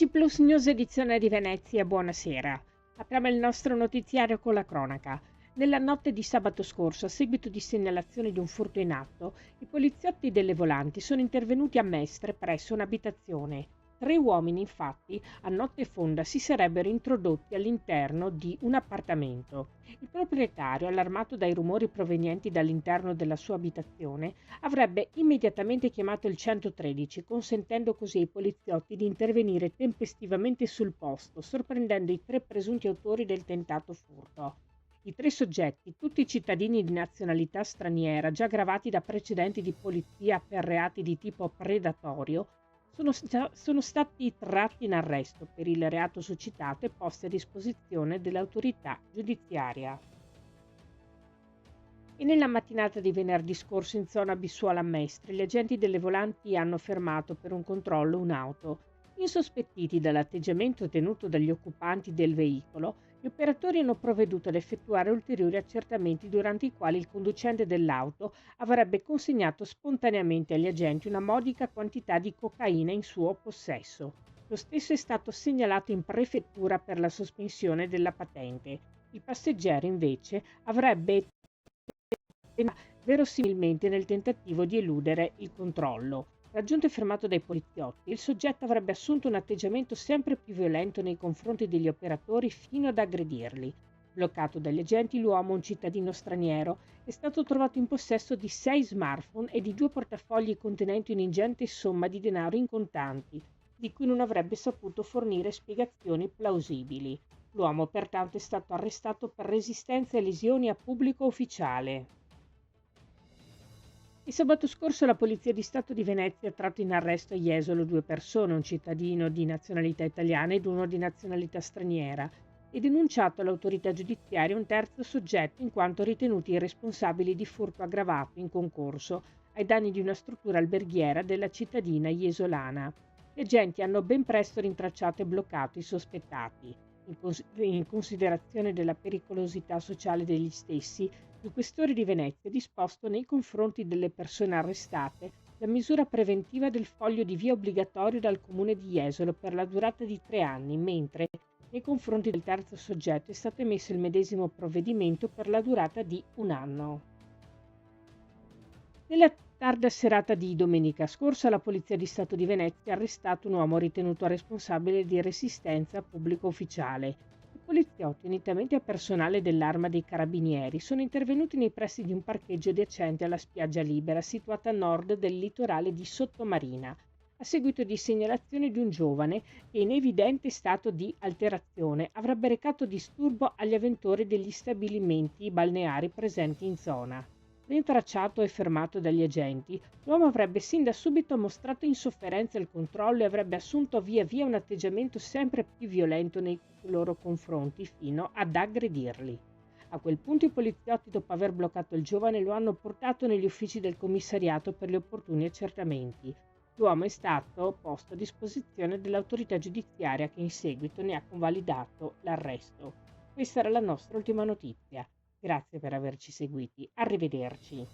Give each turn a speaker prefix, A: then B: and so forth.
A: TG Plus News edizione di Venezia, buonasera. Apriamo il nostro notiziario con la cronaca. Nella notte di sabato scorso, a seguito di segnalazione di un furto in atto, i poliziotti delle volanti sono intervenuti a Mestre presso un'abitazione. 3 uomini, infatti, a notte fonda si sarebbero introdotti all'interno di un appartamento. Il proprietario, allarmato dai rumori provenienti dall'interno della sua abitazione, avrebbe immediatamente chiamato il 113, consentendo così ai poliziotti di intervenire tempestivamente sul posto, sorprendendo i 3 presunti autori del tentato furto. I 3 soggetti, tutti cittadini di nazionalità straniera, già gravati da precedenti di polizia per reati di tipo predatorio, sono stati tratti in arresto per il reato suscitato e posti a disposizione dell'autorità giudiziaria. E nella mattinata di venerdì scorso in zona Bissuola a Mestre, gli agenti delle volanti hanno fermato per un controllo un'auto. Insospettiti dall'atteggiamento tenuto dagli occupanti del veicolo, gli operatori hanno provveduto ad effettuare ulteriori accertamenti durante i quali il conducente dell'auto avrebbe consegnato spontaneamente agli agenti una modica quantità di cocaina in suo possesso. Lo stesso è stato segnalato in prefettura per la sospensione della patente. Il passeggero invece avrebbe verosimilmente nel tentativo di eludere il controllo. Raggiunto e fermato dai poliziotti, il soggetto avrebbe assunto un atteggiamento sempre più violento nei confronti degli operatori fino ad aggredirli. Bloccato dagli agenti, l'uomo, un cittadino straniero, è stato trovato in possesso di 6 smartphone e di 2 portafogli contenenti un'ingente somma di denaro in contanti, di cui non avrebbe saputo fornire spiegazioni plausibili. L'uomo pertanto è stato arrestato per resistenza e lesioni a pubblico ufficiale. Il sabato scorso la Polizia di Stato di Venezia ha tratto in arresto a Jesolo 2 persone, un cittadino di nazionalità italiana ed uno di nazionalità straniera, e denunciato all'autorità giudiziaria un terzo soggetto in quanto ritenuti responsabili di furto aggravato in concorso ai danni di una struttura alberghiera della cittadina jesolana. Gli agenti hanno ben presto rintracciato e bloccato i sospettati. In considerazione della pericolosità sociale degli stessi, il questore di Venezia ha disposto nei confronti delle persone arrestate la misura preventiva del foglio di via obbligatorio dal comune di Jesolo per la durata di 3 anni, mentre nei confronti del terzo soggetto è stato emesso il medesimo provvedimento per la durata di 1 anno. Nella tarda serata di domenica scorsa la Polizia di Stato di Venezia ha arrestato un uomo ritenuto responsabile di resistenza a pubblico ufficiale. I poliziotti, unitamente a personale dell'Arma dei Carabinieri, sono intervenuti nei pressi di un parcheggio adiacente alla spiaggia libera situata a nord del litorale di Sottomarina, a seguito di segnalazione di un giovane che in evidente stato di alterazione avrebbe recato disturbo agli avventori degli stabilimenti balneari presenti in zona. Rintracciato e fermato dagli agenti, l'uomo avrebbe sin da subito mostrato insofferenza al controllo e avrebbe assunto via via un atteggiamento sempre più violento nei loro confronti fino ad aggredirli. A quel punto i poliziotti, dopo aver bloccato il giovane, lo hanno portato negli uffici del commissariato per gli opportuni accertamenti. L'uomo è stato posto a disposizione dell'autorità giudiziaria che in seguito ne ha convalidato l'arresto. Questa era la nostra ultima notizia. Grazie per averci seguiti. Arrivederci.